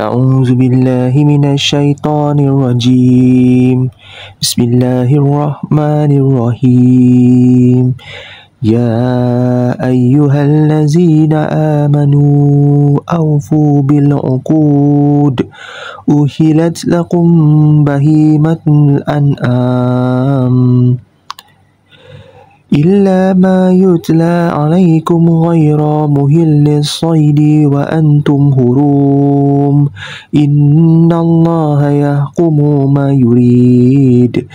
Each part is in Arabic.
أعوذ بالله من الشيطان الرجيم. بسم الله الرحمن الرحيم. يا أيها الذين آمنوا أوفوا بالعقود أحلت لكم بهيمة الأنعام إلا ما يتلى عليكم غير مهل الصيد وأنتم حرم إن الله يحكم ما يريد.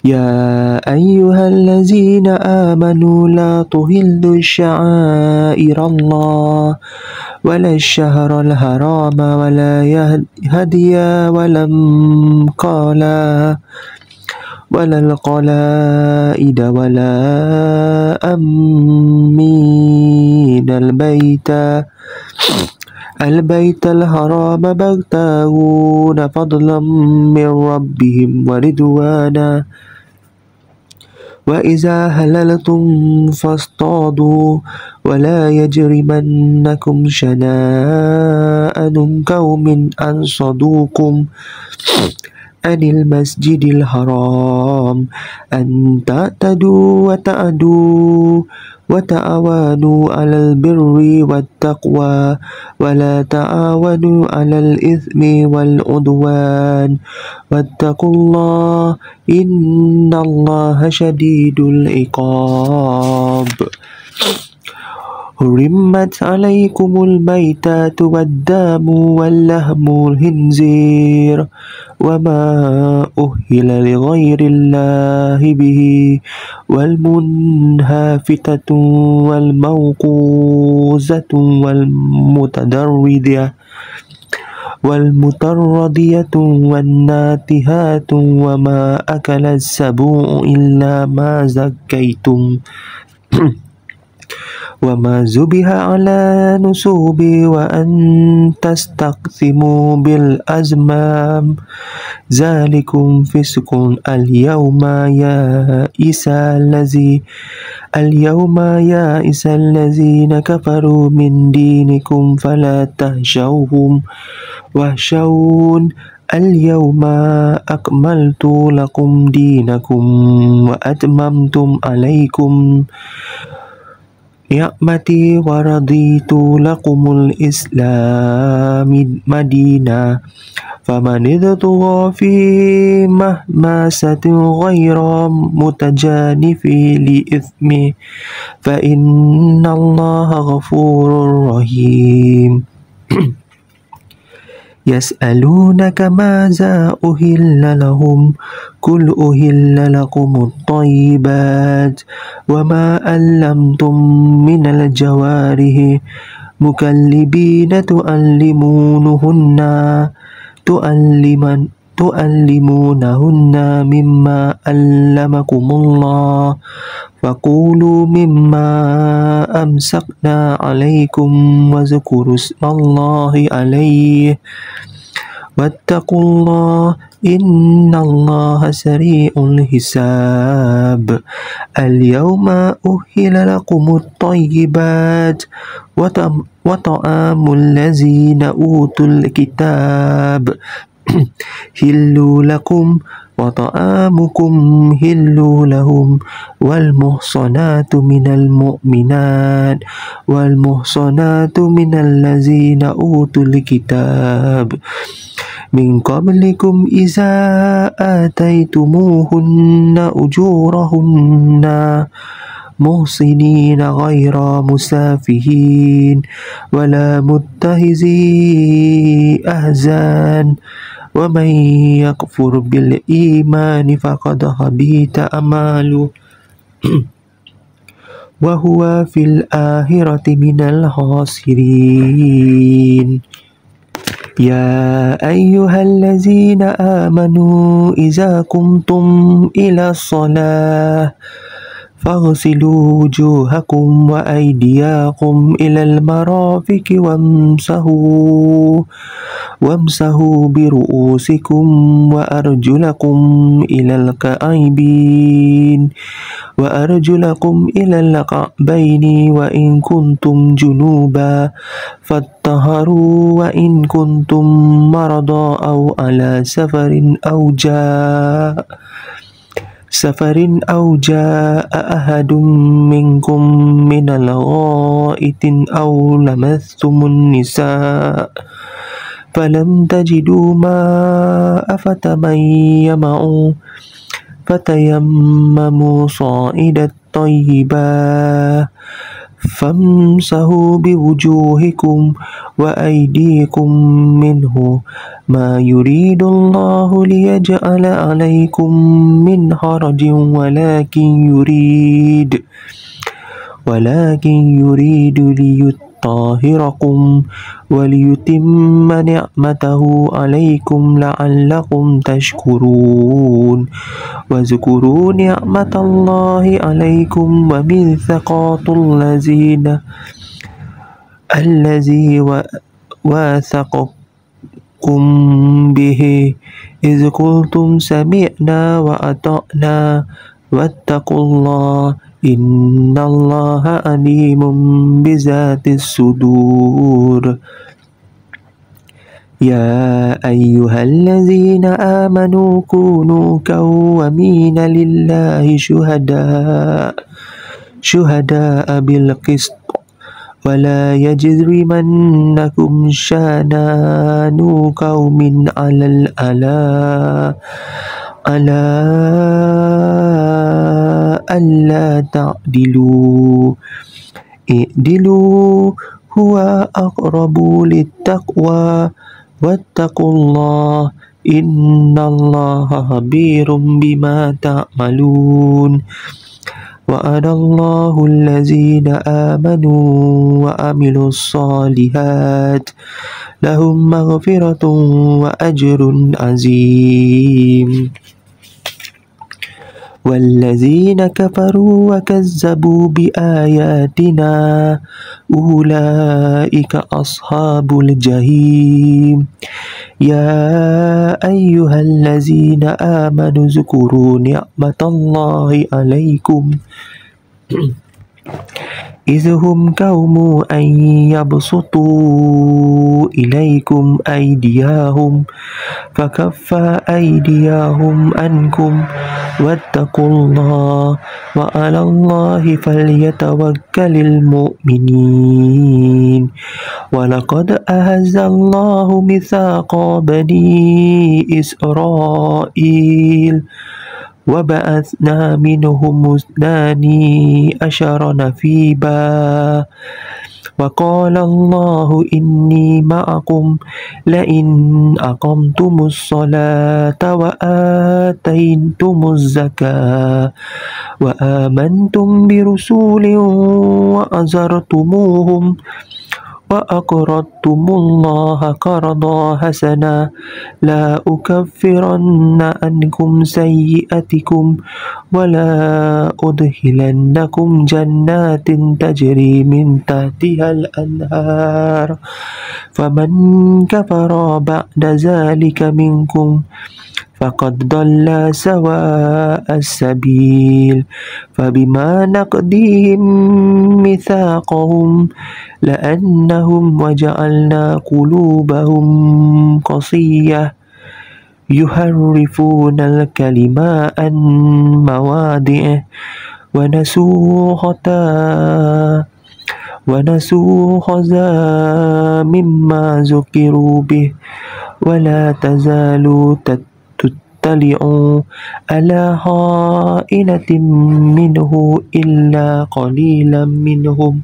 يا أيها الذين آمنوا لا تهلوا شعائر الله ولا الشهر الحرام ولا هدي ولا القلائد ولا أمين البيت الحرام يبتغون فضلا من ربهم ورضوانا وإذا هللتم فاصطادوا ولا يجرمنكم شنآن قوم أن صدوكم عن المسجد الحرام أن تعتدوا وتعاونوا على البر والتقوى ولا تعاونوا على الإثم والعدوان واتقوا الله إن الله شديد العقاب. حرمت عليكم الميتة والدم واللحم الخنزير وما أهل لغير الله به والمنهافة والموقوذة والمتردية والناتهات وما أكل السبع إلا ما زكيتم وما ذبح على نصب وأن تستقسموا بالأزلام ذلكم فسق. اليوم يئس الذين كفروا من دينكم فلا تخشوهم واخشون اليوم أكملت لكم دينكم وأتممت عليكم نعمتي ورضيت لكم الإسلام مدينة فمن اضطر في مهمسة غير متجانف لإثم فإن الله غفور رحيم. يسألونك ماذا أهل لهم قل أهل لكم الطيبات وما علمتم من الجوارح مكلبين تعلمونهن مما علمكم الله فقولوا مما أمسكنا عليكم واذكروا اسم الله عليه واتقوا الله إن الله سريع الحساب. اليوم أحل لكم الطيبات وطعام الذين أوتوا الكتاب حل لكم وطعامكم حل لهم والمحصنات من المؤمنات والمحصنات من الذين أوتوا الكتاب من قبلكم إذا آتيتموهن أجورهن محصنين غير مسافهين ولا متخذي أحزان ومن يكفر بالإيمان فقد حبط أعماله وهو في الآخرة من الخاسرين. يا أيها الذين آمنوا إذا قمتم إلى الصلاة فاغسلوا وجوهكم وأيديكم إلى المرافق وامسحوا برؤوسكم وأرجلكم إلى الكعبين وإن كنتم جنوبا فاطهروا وإن كنتم مرضى أو على سفر أو جاء أحد منكم من الغائط أو لمستم النساء فلم تجدوا ماء فتيمموا صعيدا طيبا فامسحوا بوجوهكم وأيديكم منه ما يريد الله ليجعل عليكم من حرج ولكن يريد ليطهركم وليتم نعمته عليكم لعلكم تشكرون واذكروا نعمة الله عليكم وميثاقات الذي واثقكم به إذ قلتم سمعنا وأطعنا واتقوا الله إن الله عليم بذات الصدور يا أيها الذين آمنوا كونوا قوامين لله شهداء بالقسط ولا يجرمنكم شنآن قوم على ألا تعدلوا اعدلوا هو أقرب للتقوى واتقوا الله إن الله خبير بما تعملون وعد الله الذين آمنوا وعملوا الصالحات لهم مغفرة وأجر عظيم والذين كفروا وكذبوا بآياتنا أولئك أصحاب الجحيم يا أيها الذين آمنوا اذكروا نعمة الله عليكم إذ هم قوم أن يبسطوا إليكم أيديهم فكف أيديهم عنكم واتقوا الله وعلى الله فليتوكل المؤمنين ولقد أخذ الله ميثاق بني إسرائيل وبعثنا منهم 12 نقيبا وقال الله إني معكم لئن أقمتم الصلاة وآتيتم الزكاة وآمنتم برسول وأزرتموهم وأقرضتم الله قرضا حسنا لا أكفرن عنكم سيئاتكم ولا أدخلنكم جنات تجري من تحتها الأنهار فمن كفر بعد ذلك منكم فقد ضل سواء السبيل فبما نقضهم ميثاقهم لأنهم وجعلنا قلوبهم قصية يحرفون الكلمة عن مواضعه ونسوا خذا مما ذكروا به ولا تزالوا تطلعوا على خائنة منه إلا قليلا منهم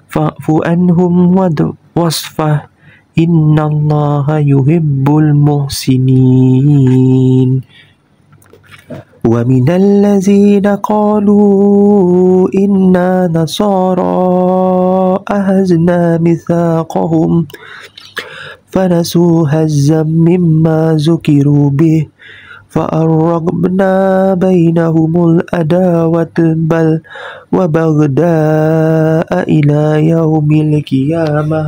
فاعف عنهم واصفح إن الله يحب المحسنين ومن الذين قالوا إنا نصارى أخذنا ميثاقهم فنسوا حظا مما ذكروا به فأغرقنا بينهم العداوة وبغضاء إلى يوم القيامة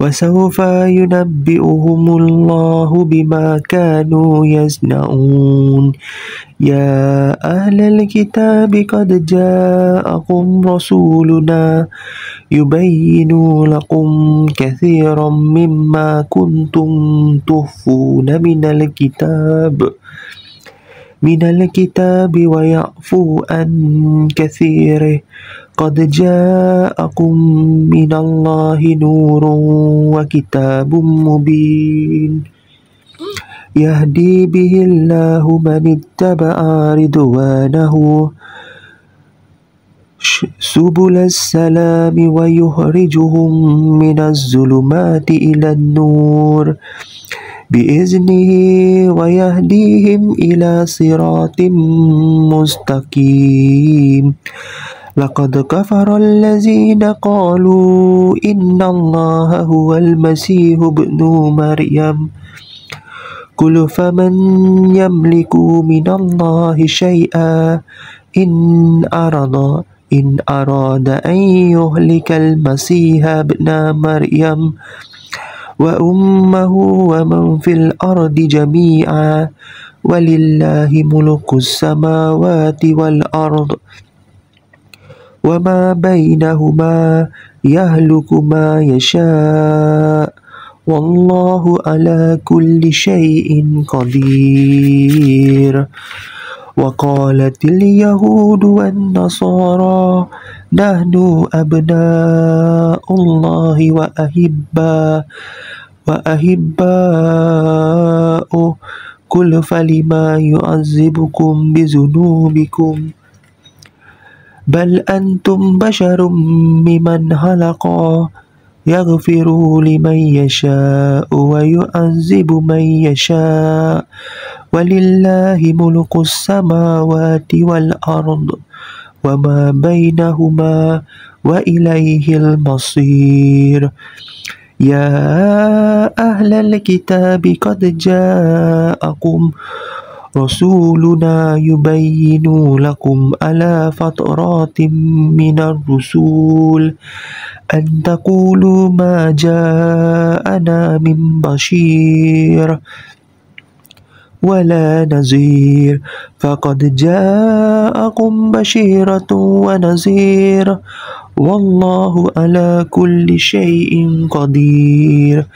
وسوف ينبئهم الله بما كانوا يصنعون يا أهل الكتاب قد جاءكم رسولنا يبين لكم كثيرا مما كنتم تخفون من الكتاب ويعفو عن كثير قد جاءكم من الله نور وكتاب مبين يهدي به الله من اتبع رضوانه سبل السلام ويخرجهم من الظلمات إلى النور بإذنه ويهديهم إلى صراط مستقيم لقد كفر الذين قالوا إن الله هو المسيح ابن مريم قل فمن يملك من الله شيئا إن أراد أن يهلك المسيح ابن مريم وأمه ومن في الأرض جميعا ولله ملك السماوات والأرض وما بينهما يهلك ما يشاء والله على كل شيء قدير وقالت اليهود والنصارى نحن أبناء الله وأحباؤه قل فلما يعذبكم بذنوبكم بل أنتم بشر ممن خلق يغفر لمن يشاء ويعذب من يشاء ولله ملك السماوات والأرض وما بينهما وإليه المصير يا أهل الكتاب قد جاءكم رسولنا يبين لكم على فترات من الرسول أن تقولوا ما جاءنا من بشير ولا نذير فقد جاءكم بشيرة ونذير والله على كل شيء قدير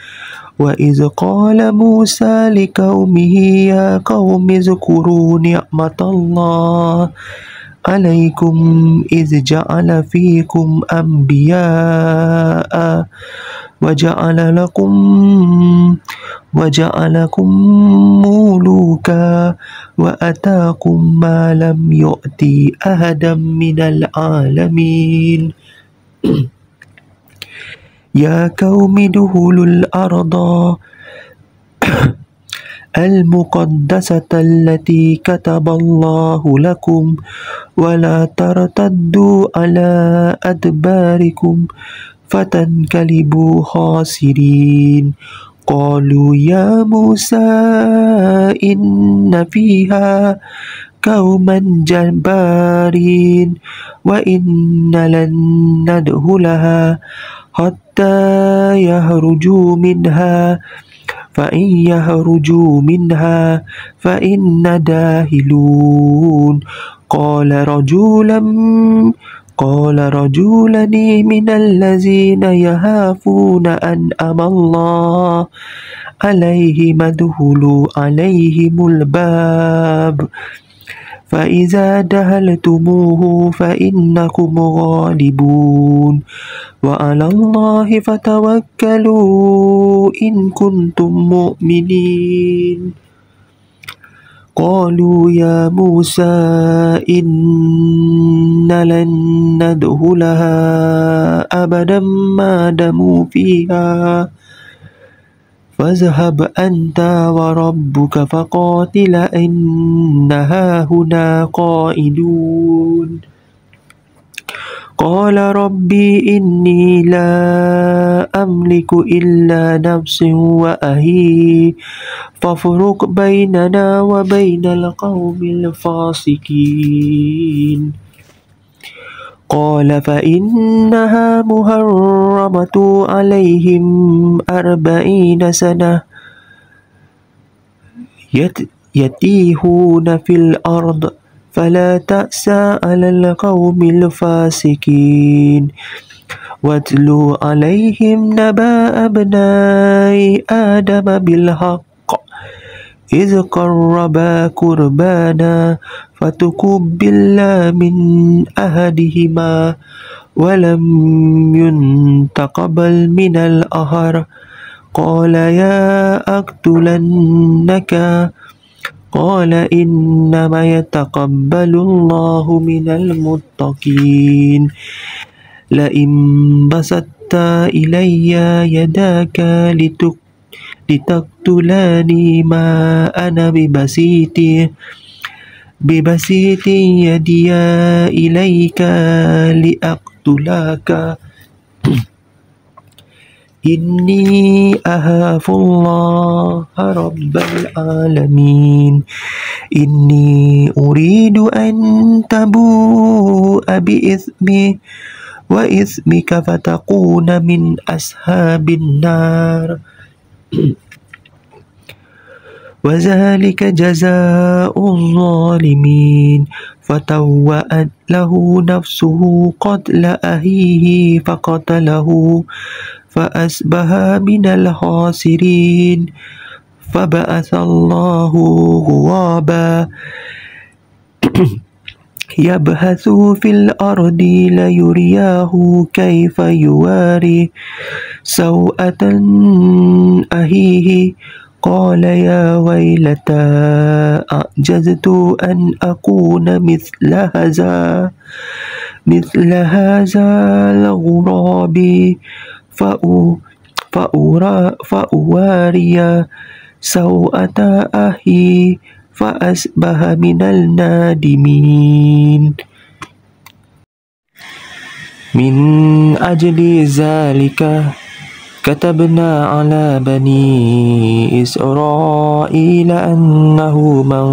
وإذ قال موسى لقومه يا قوم اذكروا نعمة الله عليكم إذ جعل فيكم أنبياء وجعلكم ملوكا وأتاكم ما لم يؤتي أحدا من العالمين يا قوم ادخلوا الأرض المقدسة التي كتب الله لكم ولا ترتدوا على أدباركم فتنقلبوا خاسرين قالوا يا موسى إن فيها قوما جبارين وإن لن ندخلها حتى يخرجوا منها فإن يخرجوا منها فإنا داخلون قال رجلان من الذين يخافون أنعم الله عليهم ادخلوا عليهم الباب فإذا دخلتموه فإنكم غالبون وعلى الله فتوكلوا إن كنتم مؤمنين قالوا يا موسى إن لن ندخلها أبدا ما داموا فيها فاذهب أنت وربك فقاتلا إنها هنا قائدون قال ربي إني لا أملك إلا نفسي وأخي فافرق بيننا وبين القوم الفاسقين قال فإنها محرمة عليهم 40 سنة يتيهون في الأرض فلا تأس على القوم الفاسقين واتل عليهم نبأ ابني آدم بالحق إذ قربا قربانا فتقبل من أحدهما ولم يتقبل من الآخر قال يا أقتلنك قال إنما يتقبل الله من المتقين لئن بسطت إلي يدك لتقتلني ما أنا ببسيط يدي إليك لأقتلك إني أخاف الله رب العالمين إني أريد أن تبوء بإثمي وإثمك فتكون من أصحاب النار وذلك جزاء الظالمين فتوأت له نفسه قتل أخيه فقتله فأصبح من الخاسرين فبعث الله غرابا يبحث في الأرض ليريه كيف يواري سوءة أخيه قال يا ويلتى أعجزت أن أكون مثل هذا الغراب فأواري سوءة أخي فأصبح من النادمين من أجل ذلك كتبنا على بني إسرائيل أنه من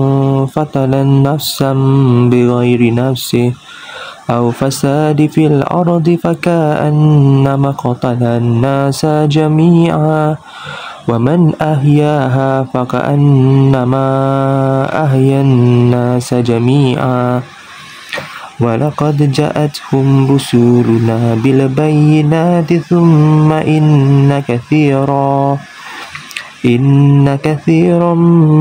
قتل نفسا بغير نفس أو فساد في الأرض فكأنما قتل الناس جميعا ومن أحياها فكأنما أحيا الناس جميعا ولقد جاءتهم رسلنا بالبينات ثم إن كثيرا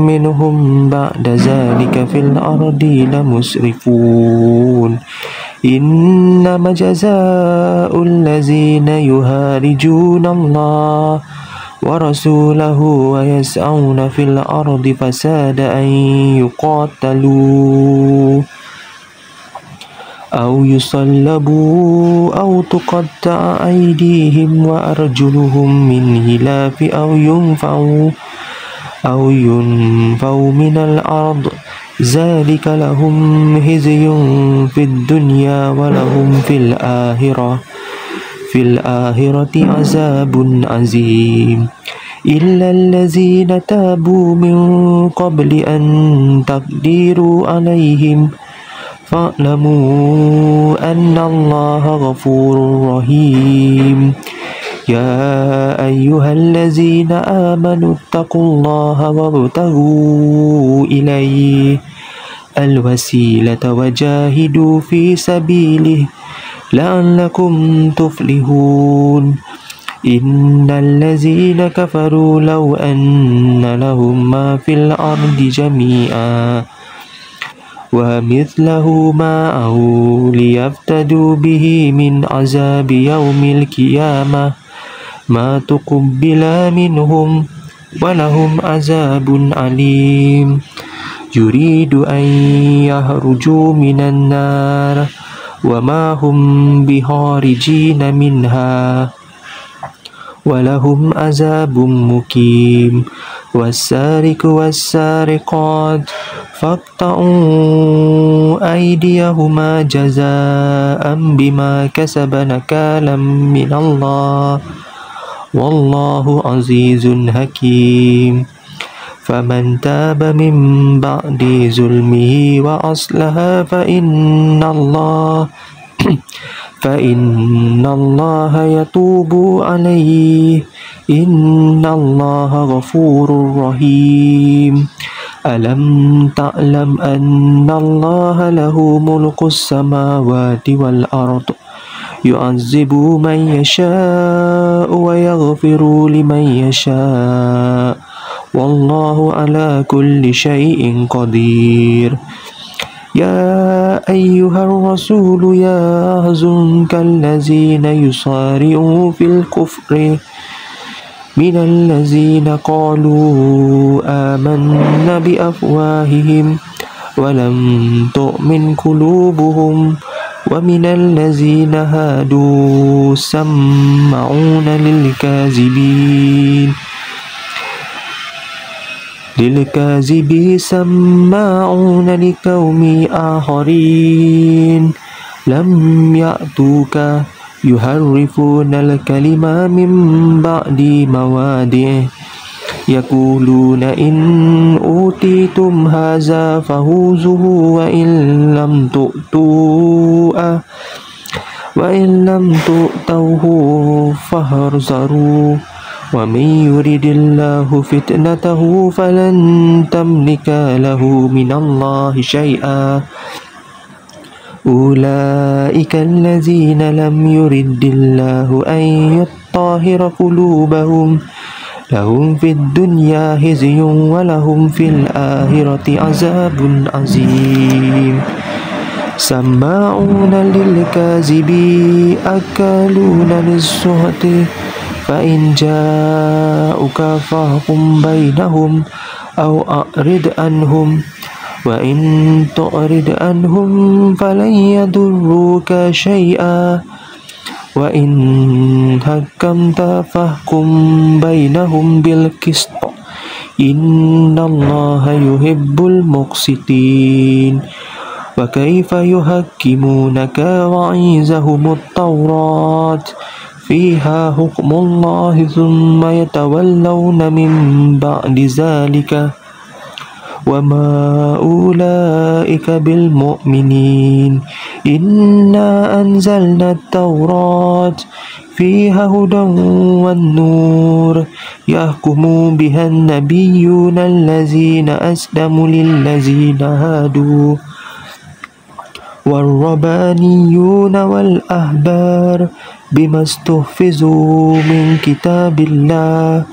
منهم بعد ذلك في الأرض لمسرفون إنما جزاء الذين يحاربون الله ورسوله ويسعون في الأرض فسادا أن يقاتلوا أو يصلبوا أو تقطع أيديهم وأرجلهم من خلاف أو ينفوا من الأرض ذلك لهم خزي في الدنيا ولهم في الآخرة عذاب عظيم إلا الذين تابوا من قبل أن تقدروا عليهم فاعلموا أن الله غفور رحيم يا أيها الذين آمنوا اتقوا الله وابتغوا إليه الوسيلة وجاهدوا في سبيله لعلكم تفلحون إن الذين كفروا لو أن لهم ما في الأرض جميعا ومثله معه ليفتدوا به من عذاب يوم القيامة ما تقبل منهم ولهم عذاب عليم يريد أن يخرجوا من النار وما هم بخارجين منها ولهم عذاب مقيم والسارق والسارقات فاقطعوا أيديهما جزاء بما كسب نكالا من الله والله عزيز حكيم فمن تاب من بعد ظلمه وأصلح فإن الله فإن الله يتوب عليه إن الله غفور رحيم ألم تعلم أن الله له ملك السماوات والأرض يعذب من يشاء ويغفر لمن يشاء والله على كل شيء قدير يا أيها الرسول يحزنك الذين يصارعون في الكفر من الذين قالوا آمنا بأفواههم ولم تؤمن قلوبهم ومن الذين هادوا سماعون للكاذبين سماعون لقوم آخرين لم يأتوك يحرفون الكلمة من بعد مواضعه يقولون إن أوتيتم هذا فخذوه وإن لم تؤتوه فاحذروا ومن يرد الله فتنته فلن تملك له من الله شيئا أولئك الذين لم يرد الله أن يطهر قلوبهم لهم في الدنيا خزي ولهم في الآخرة عذاب عظيم سماعون للكاذب أكلون للسحت فإن جاءوك فاحكم بينهم أو أعرض عنهم وإن تعرض عنهم فلن يضروك شيئا وإن حكمت فاحكم بينهم بالقسط إن الله يحب المقسطين وكيف يحكمونك وعندهم التوراة فيها حكم الله ثم يتولون من بعد ذلك وما أولئك بالمؤمنين إنا أنزلنا التوراة فيها هدى والنور يحكم بها النبيون الذين أسلموا للذين هادوا والربانيون والأحبار بما استحفظوا من كتاب الله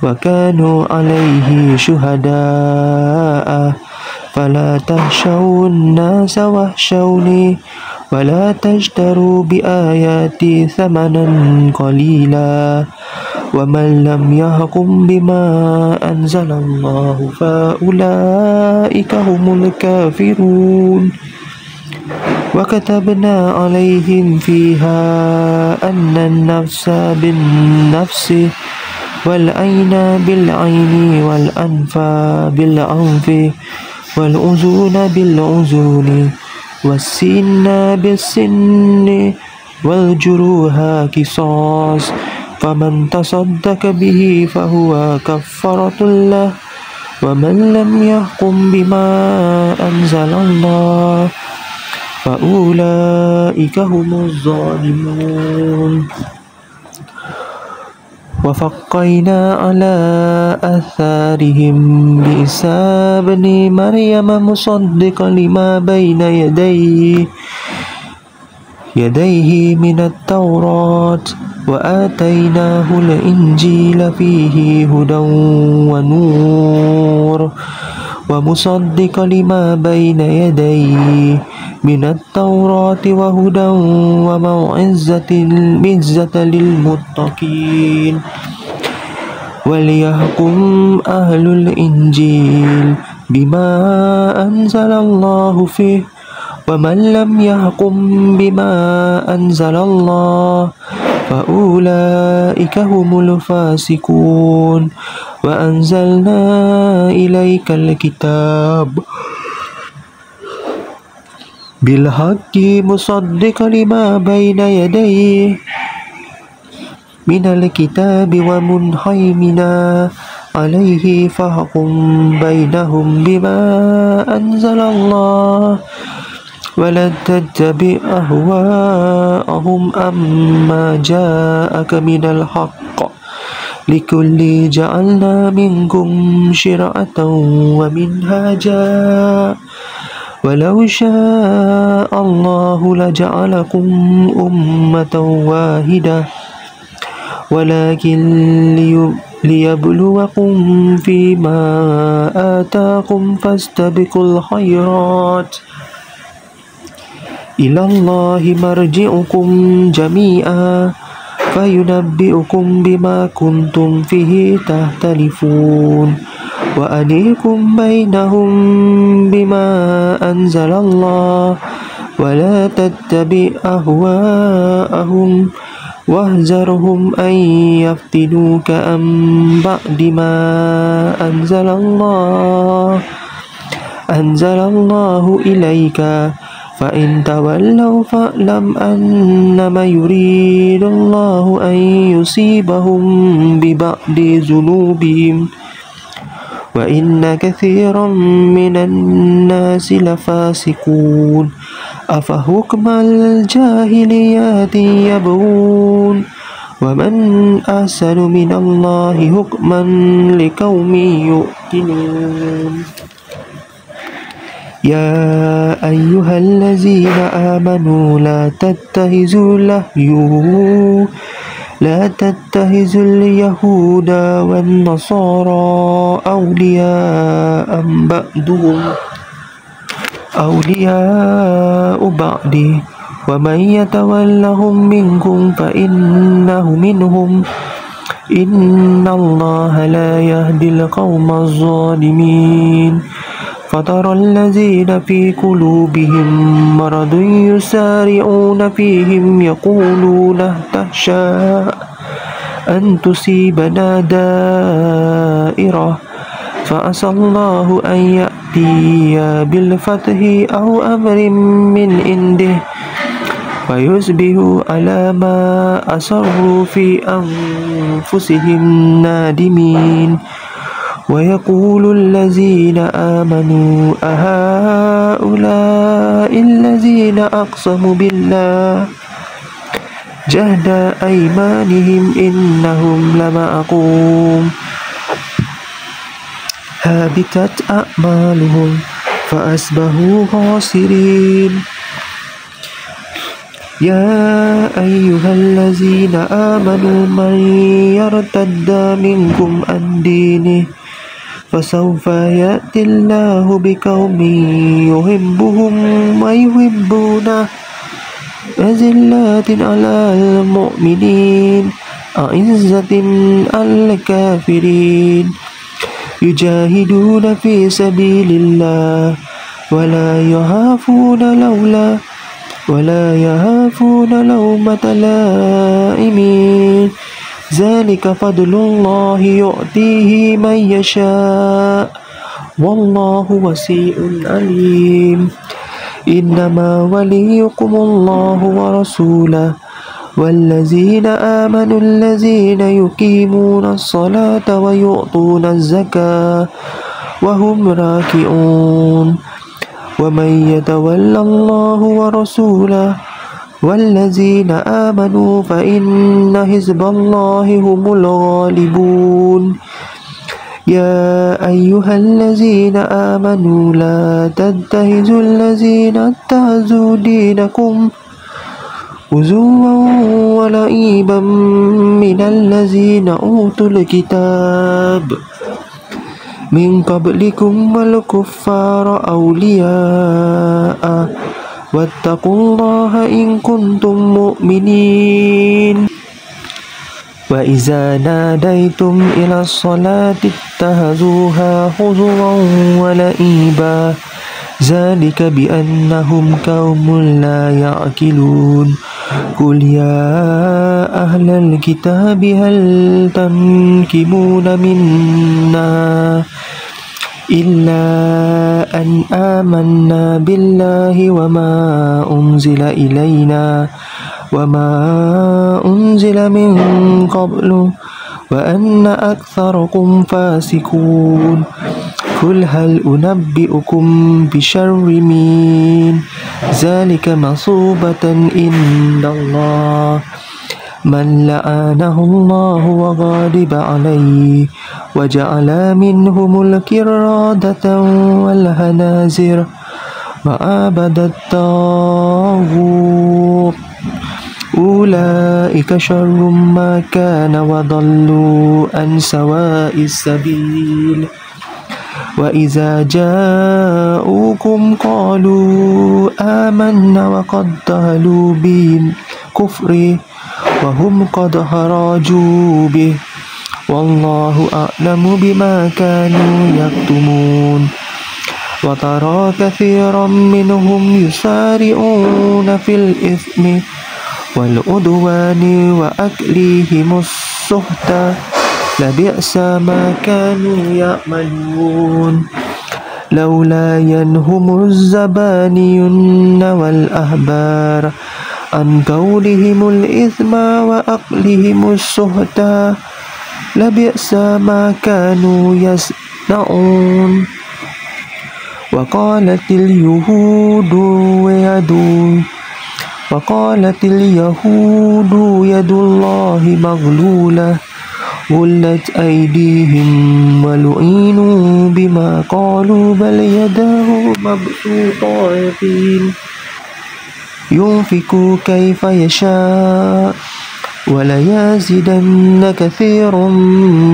وكانوا عليه شهداء فلا تخشوا الناس واخشوني ولا تشتروا بآياتي ثمنا قليلا ومن لم يحكم بما أنزل الله فأولئك هم الكافرون وكتبنا عليهم فيها أن النفس بالنفس والعين بالعين والأنف بالأنف والأذن بالأذن والسن بالسن والجروح قصاص فمن تصدق به فهو كفارة له ومن لم يحكم بما أنزل الله فأولئك هم الظالمون وفقينا على آثارهم بعيسى ابن مريم مصدقا لما بين يديه من التوراة وآتيناه الإنجيل فيه هدى ونور ومصدقا لما بين يديه من التوراة وهدى وموعظة للمتقين وليحكم أهل الإنجيل بما أنزل الله فيه ومن لم يحكم بما أنزل الله فأولئك هم الفاسقون وأنزلنا إليك الكتاب بالحق مصدقا لما بين يديه من الكتاب ومهيمنا عليه فاحكم بينهم بما أنزل الله ولا تتبع أهواءهم أما جاءك من الحق لكل جعلنا منكم شرعة ومنهاجا ولو شاء الله لجعلكم أمة واحدة ولكن ليبلوكم فيما آتاكم فاستبقوا الخيرات إلى الله مرجعكم جميعا فينبئكم بما كنتم فيه تختلفون وأنيكم بينهم بما أنزل الله ولا تتبع أهواءهم واحذرهم أن يفتنوك عن بعد ما أنزل الله إليك فإن تولوا فاعلم أنما يريد الله أن يصيبهم ببعض ذنوبهم وإن كثيرا من الناس لفاسقون أفحكم الجاهليات يبغون ومن أحسن من الله حكما لقوم يوقنون يا أيها الذين آمنوا لا تتخذوا اليهود والنصارى أولياء بعض ومن يتولهم منكم فإنه منهم إن الله لا يهدي القوم الظالمين فترى الذين في قلوبهم مرض يسارعون فيهم يقولون تخشى أن تصيبنا دائرة فعسى الله أن يأتي بالفتح أو أمر من عنده فيصبحوا على ما أسروا في أنفسهم نادمين ويقول الذين آمنوا أهؤلاء الذين أقسموا بالله جهد أيمانهم إنهم لمعكم هابطت أعمالهم فأصبحوا خاسرين يا أيها الذين آمنوا من يرتد منكم عن دينه فسوف يأتي الله بقوم يحبهم ويحبونه أذلة على المؤمنين أعزة على الكافرين يجاهدون في سبيل الله ولا يهافون لومة لائم ذلك فضل الله يؤتيه من يشاء والله واسع عليم إنما وليكم الله ورسوله والذين آمنوا الذين يقيمون الصلاة ويؤتون الزكاة وهم راكعون ومن يتول الله ورسوله والذين آمنوا فإن حزب الله هم الغالبون يا أيها الذين آمنوا لا تتخذوا الذين اتخذوا دينكم هزوا ولعبا من الذين أوتوا الكتاب من قبلكم والكفار أولياء واتقوا الله إن كنتم مؤمنين وإذا ناديتم إلى الصلاة اتخذوها هزوا ولعبا ذلك بأنهم قوم لا يعقلون قل يا أهل الكتاب هل تنكمون منا إلا أن آمنا بالله وما أنزل إلينا وما أنزل من قبل وأن أكثركم فاسقون قل هل أنبئكم بشر من ذلك مثوبة عند الله من لعنه الله وغضب عليه وجعل منهم القردة والخنازير وعبد الطاغوت أولئك شر مكانا وضلوا عن سواء السبيل وإذا جاءوكم قالوا آمنا وقد دخلوا بالكفر وهم قد خرجوا به والله أعلم بما كانوا يكتمون وترى كثيرا منهم يسارعون في الإثم والعدوان وأكلهم السحت لبئس ما كانوا يعملون لولا ينهم الزبانيون والأحبار عن قولهم الإثم وأكلهم السحت لبئس ما كانوا يصنعون وقالت اليهود يد الله مغلولة غلت أيديهم ولعنوا بما قالوا بل يداه مبسوطتان ينفق كيف يشاء وليزيدن كثير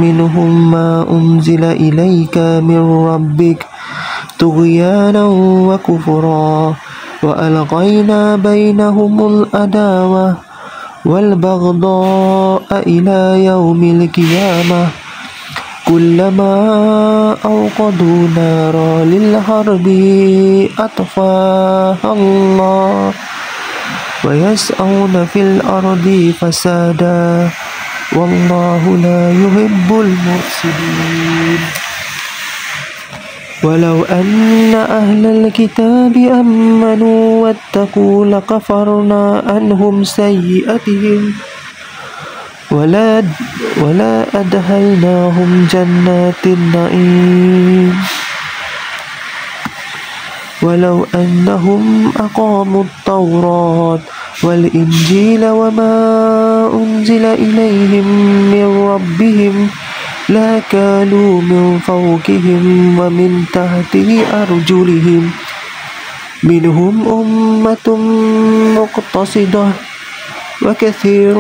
منهم ما أنزل إليك من ربك طغيانا وكفرا وألقينا بينهم العداوة والبغضاء إلى يوم القيامة كلما أوقدوا نارا للحرب أطفاها الله ويسعون في الأرض فسادا والله لا يحب المفسدين ولو أن أهل الكتاب آمنوا واتقوا لكفرنا عنهم سيئاتهم ولا أدخلناهم جنات النعيم ولو أنهم أقاموا التوراة والإنجيل وما أنزل إليهم من ربهم لكانوا من فوقهم ومن تحت أرجلهم منهم أمة مقتصدة وكثير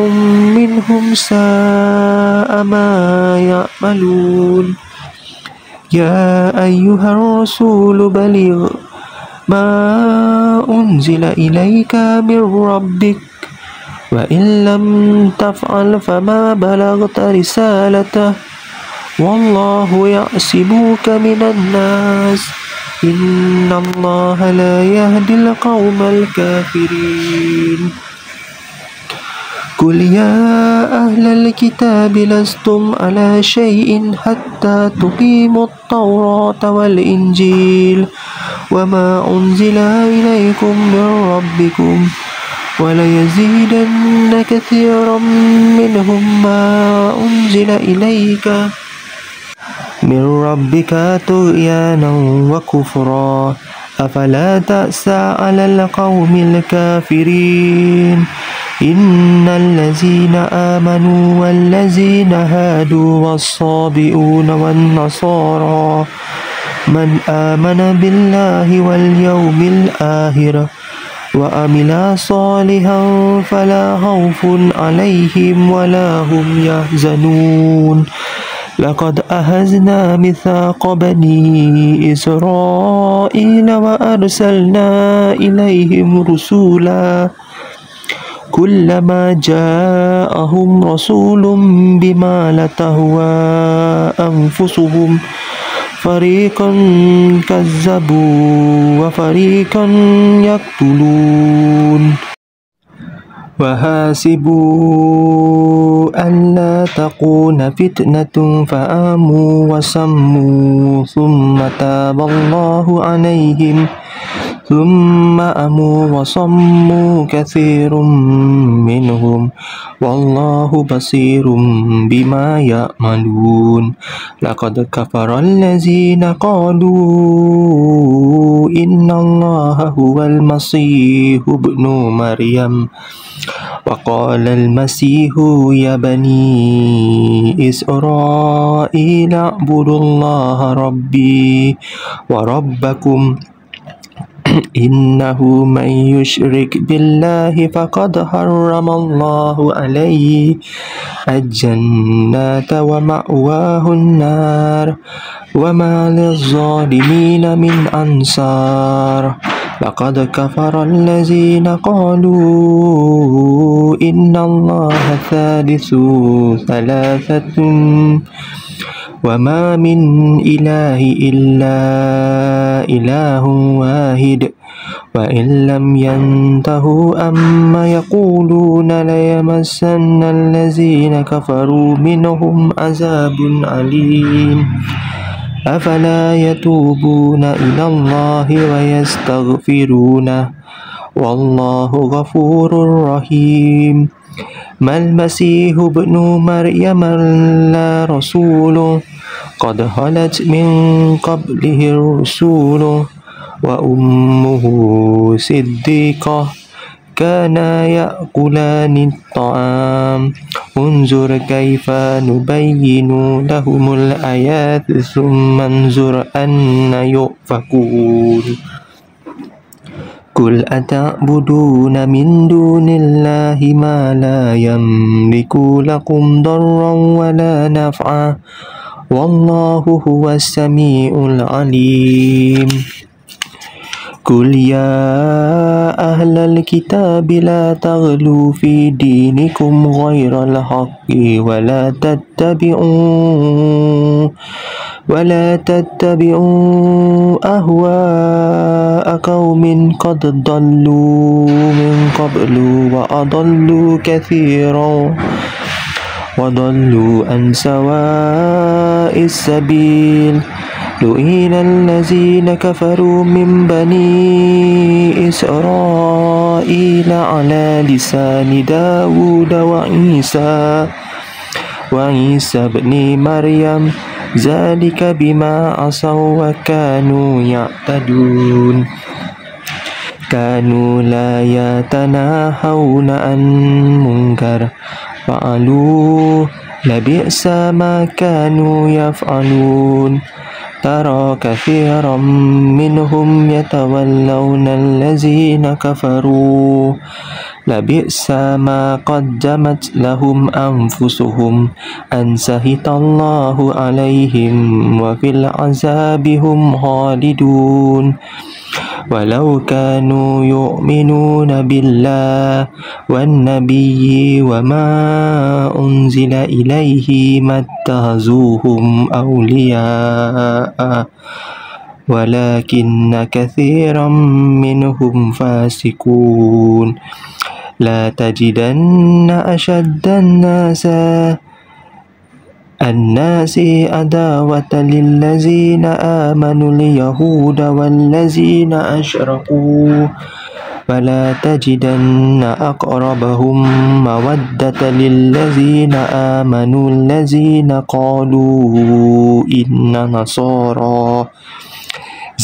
منهم ساء ما يعملون يا أيها الرسول بلغ ما أنزل إليك من ربك وإن لم تفعل فما بلغت رسالته والله يعصمك من الناس إن الله لا يهدي القوم الكافرين قل يا أهل الكتاب لستم على شيء حتى تقيموا التوراة والإنجيل وما أنزل إليكم من ربكم وليزيدن كثيرا منهم ما أنزل إليك من ربك طغيانا وكفرا أفلا تأسى على القوم الكافرين إن الذين آمنوا والذين هادوا والصابئون والنصارى من آمن بالله واليوم الآخر وعمل صالحا فلا خوف عليهم ولا هم يحزنون لقد أخذنا ميثاق بني إسرائيل وأرسلنا إليهم رسولا كلما جاءهم رسول بما لا تهوى أنفسهم فريقا كذبوا وفريقا يقتلون وحاسبوا ألا تكون فتنة فآمنوا وسموا ثم تاب الله عليهم ثم أموا وصموا كثير منهم والله بصير بما يعملون لقد كفر الذين قالوا إن الله هو المسيح ابن مريم وقال المسيح يا بني إسرائيل اعبدوا الله ربي وربكم إنه من يشرك بالله فقد حرم الله عليه الجنة ومأواه النار وما للظالمين من أنصار لقد كفر الذين قالوا إن الله ثالث ثلاثة وما من إله إلا إله واحد وإن لم ينتهوا أما يقولون ليمسن الذين كفروا منهم عذاب أليم أفلا يتوبون إلى الله ويستغفرونه والله غفور رحيم ما المسيح ابن مريم إلا رسول قد خلت من قبله الرسل وأمه صديقة كانا يأكلان الطعام انظر كيف نبين لهم الآيات ثم انظر أن يؤفكون قل أتعبدون من دون الله ما لا يملك لكم ضرا ولا نفعا والله هو السميع العليم قل يا أهل الكتاب لا تغلوا في دينكم غير الحق ولا تتبعوا أهواء قوم قد ضلوا من قبل وأضلوا كثيرا وضلوا عن سواء السبيل لئن الذين كفروا من بني إسرائيل على لسان داود وعيسى بن مريم ذلك بما عصوا وكانوا يعتدون كانوا لا يتناهون عن منكر فعلوه لبئس ما كانوا يفعلون ترى كثيرا منهم يتولون الذين كفروا لبئس ما قدمت لهم أنفسهم أن سخط الله عليهم وفي العذاب هم خالدون ولو كانوا يؤمنون بالله والنبي وما أنزل إليه ما اتخذوهم أولياء ولكن كثيرا منهم فاسقون لا تجدن أشد الناس عداوة للذين آمنوا اليهود والذين أشركوا ولا تجدن أقربهم مودة للذين آمنوا الذين قالوا إنا نصارى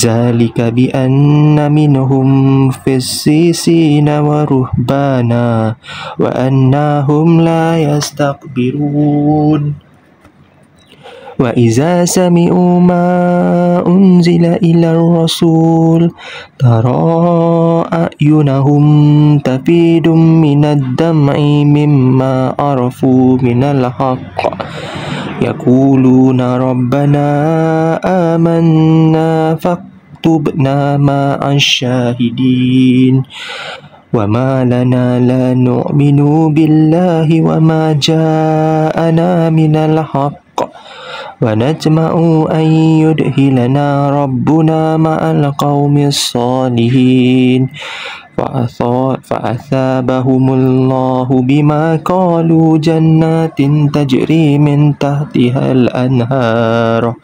ذلك بأن منهم قسيسين ورهبانا وأنهم لا يستكبرون وإذا سمعوا ما أنزل إلى الرسول ترى أعينهم تفيض من الدمع مما عرفوا من الحق يقولون ربنا آمنا فاكتبنا مع الشاهدين وما لنا لا نؤمن بالله وما جاءنا من الحق ونطمع أن يدخلنا ربنا مع القوم الصالحين فأثابهم الله بما قالوا جنات تجري من تحتها الأنهار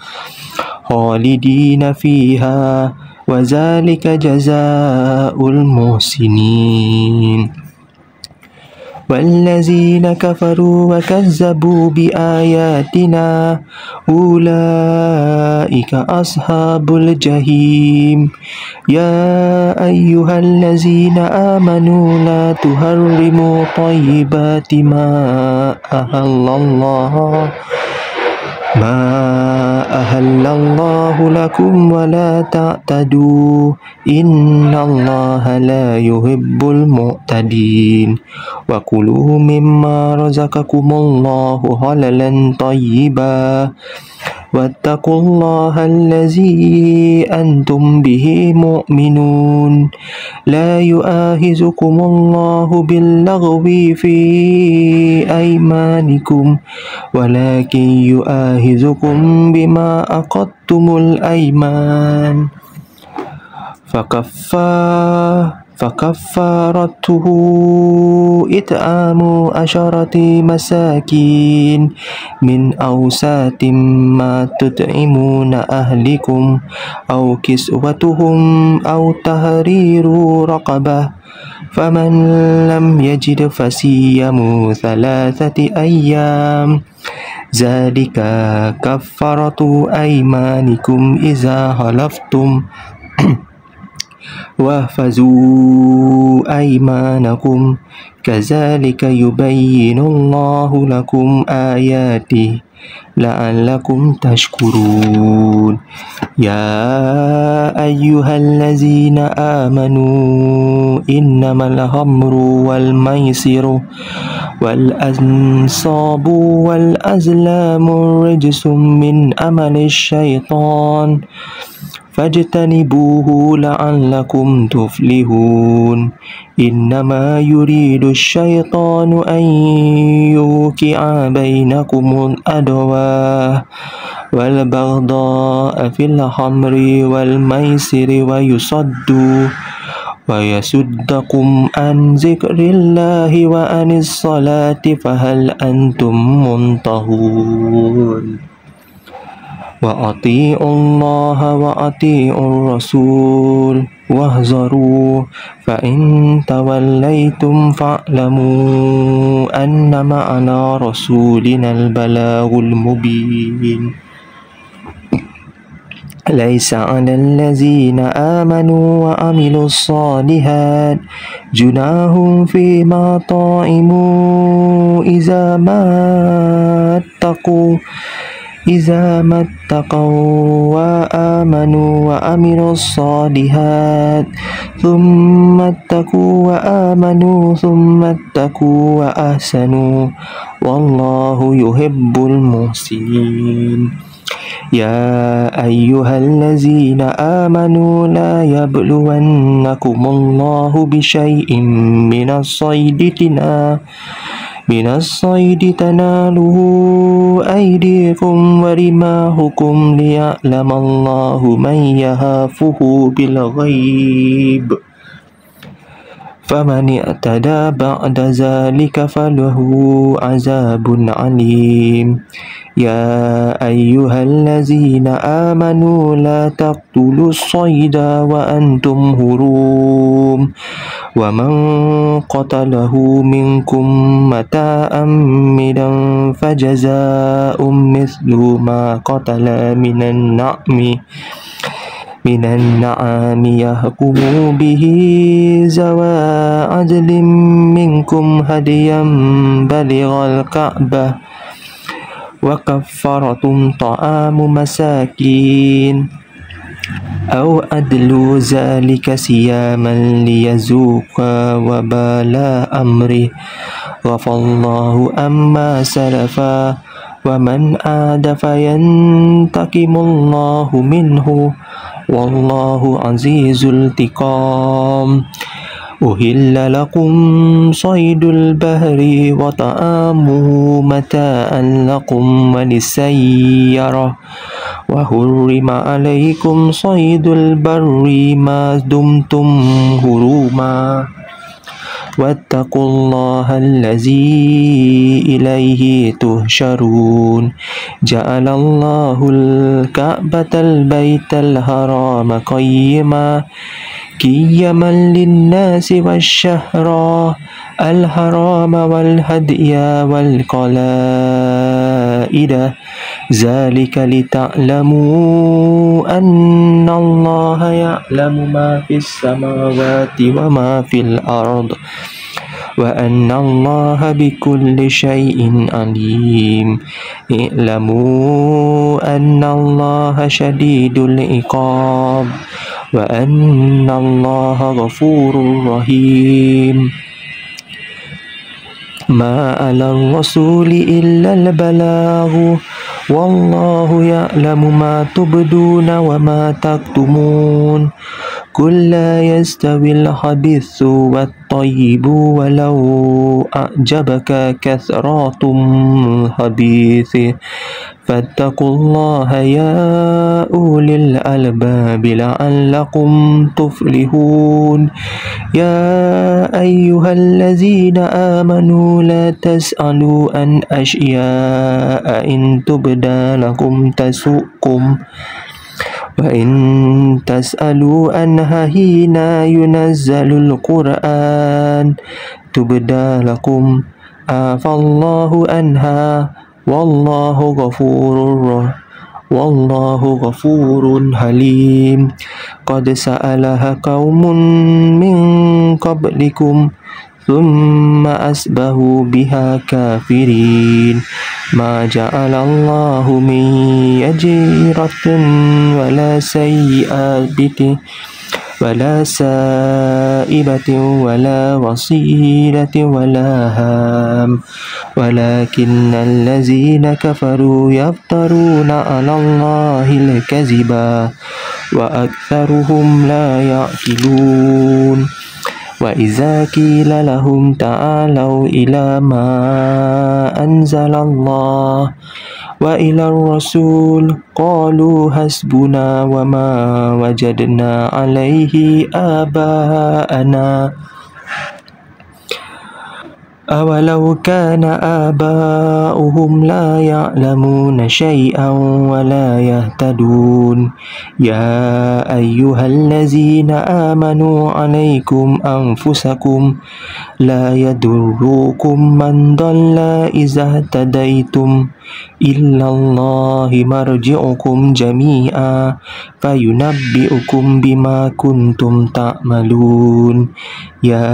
خالدين فيها وذلك جزاء المحسنين والذين كفروا وكذبوا بآياتنا أولئك أصحاب الجحيم يا أيها الذين آمنوا لا تحرموا طيبات ما أهل الله لكم ولا تعتدوا إن الله لا يحب المعتدين وكلوا مما رزقكم الله حلالا طيبا واتقوا الله الذي أنتم به مؤمنون لا يؤاخذكم الله باللغو في أيمانكم ولكن يؤاخذكم بما عقدتم الأيمان فكفارته إطعام 10 مساكين من أوسط ما تطعمون أهلكم أو كسوتهم أو تحرير رقبة فمن لم يجد فصيام 3 أيام ذلك كفارة أيمانكم إذا حلفتم واحفظوا أيمانكم كذلك يبين الله لكم آياته لعلكم تشكرون يا أيها الذين آمنوا إنما الخمر والميسر والأنصاب والأزلام رجس من عمل الشيطان فاجتنبوه لعلكم تفلحون إنما يريد الشيطان أن يوقع بينكم العداوة والبغضاء في الخمر والميسر ويصدكم عن ذكر الله وعن الصلاة فهل أنتم منتهون وأطيعوا الله وأطيعوا الرسول واحذروا فإن توليتم فاعلموا أنما على رسولنا البلاغ المبين ليس على الذين آمنوا وعملوا الصالحات جناح فيما طعموا إذا ما اتقوا وآمنوا وعملوا الصالحات ثم اتقوا وآمنوا ثم اتقوا وأحسنوا والله يحب المحسنين يا أيها الذين آمنوا لا يبلونكم الله بشيء من الصيد تناله أيديكم ورماحكم ليعلم الله من يخافه بالغيب فمن اعتدى بعد ذلك فله عذاب عليم يا أيها الذين آمنوا لا تقتلوا الصيد وأنتم حرم ومن قتله منكم متعمدا فجزاء مثل ما قتل من النعم يحكم به ذوى عدل منكم هديا بلغ الكعبة وكفارة طعام مساكين أو أدل ذلك صياما ليذوق وبال أمره غفر الله عما سلف ومن عاد فينتقم الله منه والله عزيز الانتقام أهل لكم صيد البحر وطعامه متاعا لكم وللسيارة وحرم عليكم صيد البر ما دمتم حرما واتقوا الله الذي إليه تحشرون جعل الله الكعبة البيت الحرام قيما للناس والشهر الحرام والهدي والقلائد ذلك لتعلموا أن الله يعلم ما في السماوات وما في الأرض وأن الله بكل شيء عليم اعلموا أن الله شديد العقاب وأن الله غفور رحيم ما على الرسول إلا البلاغ والله يعلم ما تبدون وما تكتمون قل لا يستوي الخبيث والطيب ولو أعجبك كثرة الخبيث فاتقوا الله يا أولي الألباب لعلكم تفلحون يا أيها الذين آمنوا لا تسألوا عن أشياء إن تبدى لكم تسؤكم وإن تسألوا عنها حين ينزل القرآن تبدى لكم عفى الله عنها والله غفور حليم قد سألها قوم من قبلكم ثم أصبحوا بها كافرين ما جعل الله من يجيرة ولا سائبة ولا وصيلة ولا هام ولكن الذين كفروا يفترون على الله الكذب وأكثرهم لا يعقلون وإذا قيل لهم تعالوا إلى ما أنزل الله وإلى الرسول قالوا حسبنا وما وجدنا عليه آباءنا أولو كان آباؤهم لا يعلمون شيئا ولا يهتدون يا أيها الذين آمنوا عليكم أنفسكم لا يضركم من ضل إذا اهتديتم إلا الله مرجعكم جميعا فينبئكم بما كنتم تعملون يا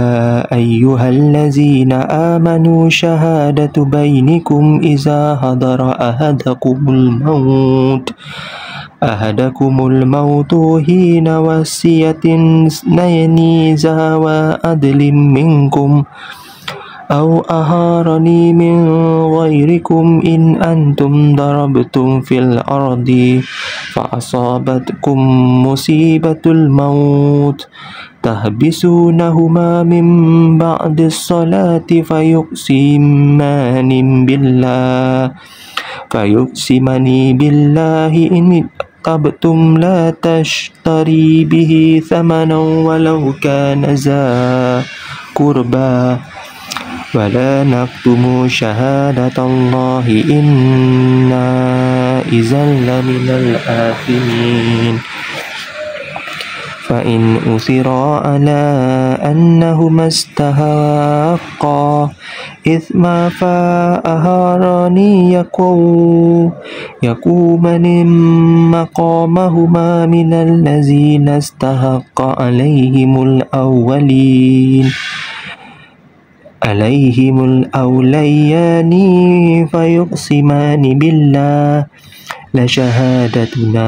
أيها الذين آمنوا شهادة بينكم إذا حضر أحدكم الموت حين وصية اثنين ذوى عدل منكم أو آخرين من غيركم إن أنتم ضربتم في الأرض فأصابتكم مصيبة الموت تحبسونهما من بعد الصلاة فيقسمان بالله إن ارتبتم لا تشتري به ثمنا ولو كان ذا قربى ولا نكتم شهادة الله إنا إذا لمن الآثمين فإن أثر على أنهما استحقا إثما فآخران يقومان مقامهما من الذين استحق عليهم الأوليان فيقسمان بالله لشهادتنا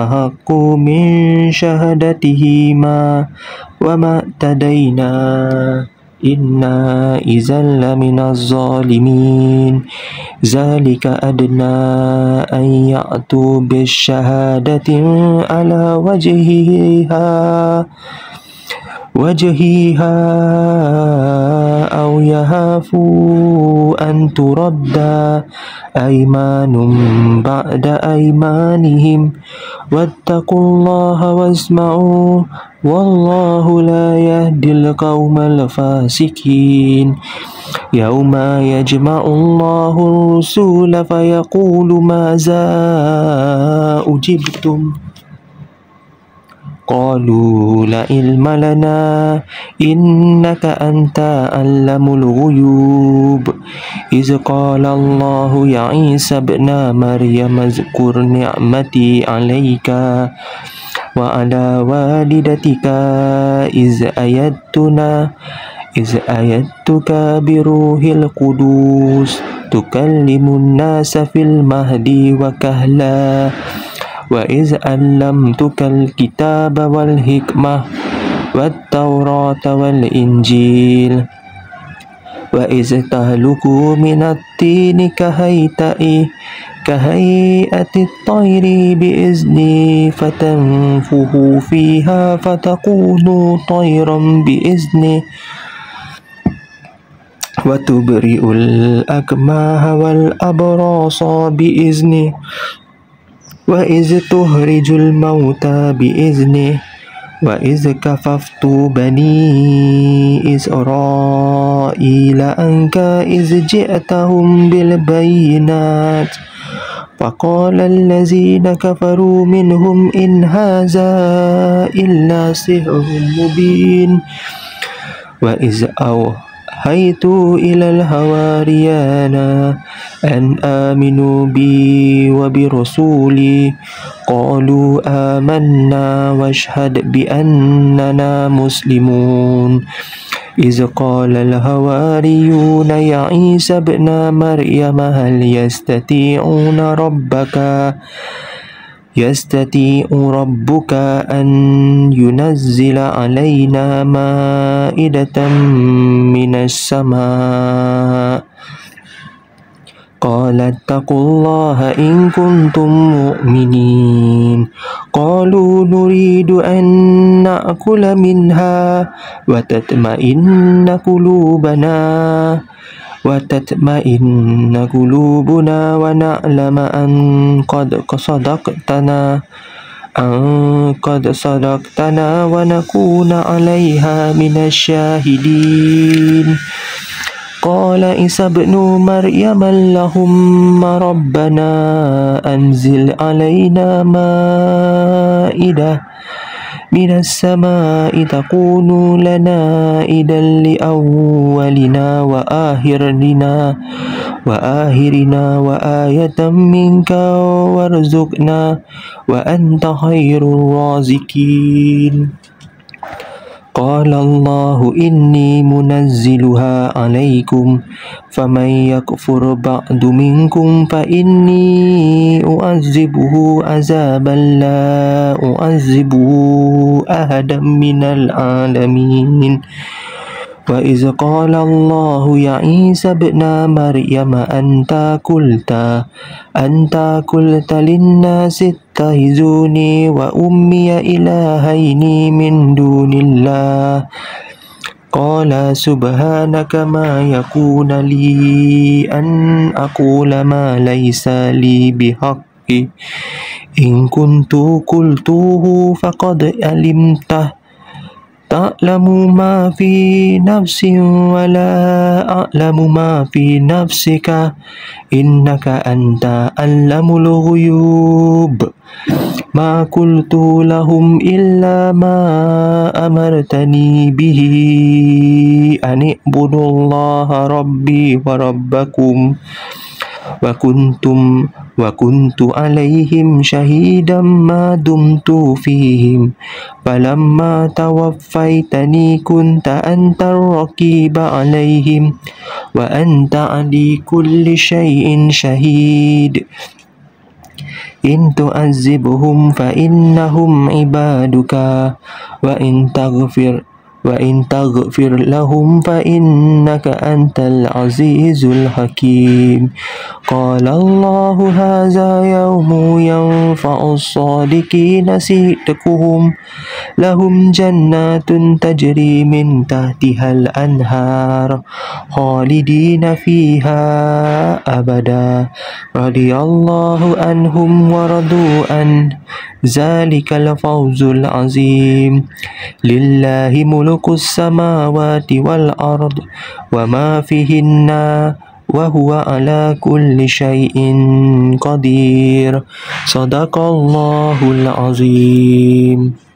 أحق من شهادتهما وما اعتدينا إنا إذا لمن الظالمين ذلك أدنى أن يأتوا بالشهادة على وجهها أو يخافوا أن ترد أيمان بعد أيمانهم واتقوا الله واسمعوا والله لا يهدي القوم الفاسقين يوم يجمع الله الرسل فيقول ماذا أجبتم قالوا لا علم لنا إنك أنت علم الغيوب إذ قال الله يا عيسى ابن مريم اذكر نعمتي عليك وعلى والدتك إذ أيدتك بروح القدوس تكلم الناس في المهد وكهلا وإذ علمتك الكتاب والحكمة والتوراة والإنجيل وإذ تهلك من الطين كهيئة الطير بإذني فتنفخ فيها فتكون طيرا بإذنه وتبرئ الأكمه والأبرص بإذنه وإذ تخرج الموتى بإذنه وإذ كففت بني إسرائيل عنك إذ جئتهم بالبينات فقال الذين كفروا منهم إن هذا إلا سحر مبين وإذ أوحيت إلى الحواريين أن آمنوا بي وبرسولي قالوا آمنا واشهد بأننا مسلمون إذ قال الحواريون يا عيسى ابن مريم هل يستطيع ربك أن ينزل علينا مائدة من السماء قال اتقوا الله إن كنتم مؤمنين قالوا نريد أن نأكل منها وتطمئن قلوبنا ونعلم أن قد صدقتنا ونكون عليها من الشاهدين قال عيسى ابن مريم اللهم ربنا أنزل علينا مائدة من السماء تكون لنا عيدا لأولنا وآخرنا وآية منك وارزقنا وأنت خير الرازقين قال الله إني منزلها عليكم فمن يكفر بعد منكم فإني أعذبه عذابا لا أعذبه أحدا من العالمين وإذ قال الله يا عيسى ابن مريم أنت قلت للناس اتخذوني وأمي إلهين من دون الله قال سبحانك ما يكون لي أن أقول ما ليس لي بحق إن كنت قلته فقد علمته تعلم ما في نفسي ولا أعلم ما في نفسك إنك أنت علم الغيوب ما قلت لهم إلا ما أمرتني به أن اعبدوا الله ربي وربكم وكنت عليهم شهيدا ما دمت فيهم فلما توفيتني كنت أنت الرقيب عليهم وأنت على كل شيء شهيد إن تعذبهم فإنهم عبادك وإن تغفر لهم فإنك أنت العزيز الحكيم قال الله هذا يوم ينفع الصادقين صدقهم لهم جنات تجري من تحتها الأنهار خالدين فيها أبدا رضي الله عنهم ورضوا عنه ذلك الفوز العظيم لله ملك السماوات والأرض وما فيهن وهو على كل شيء قدير صدق الله العظيم.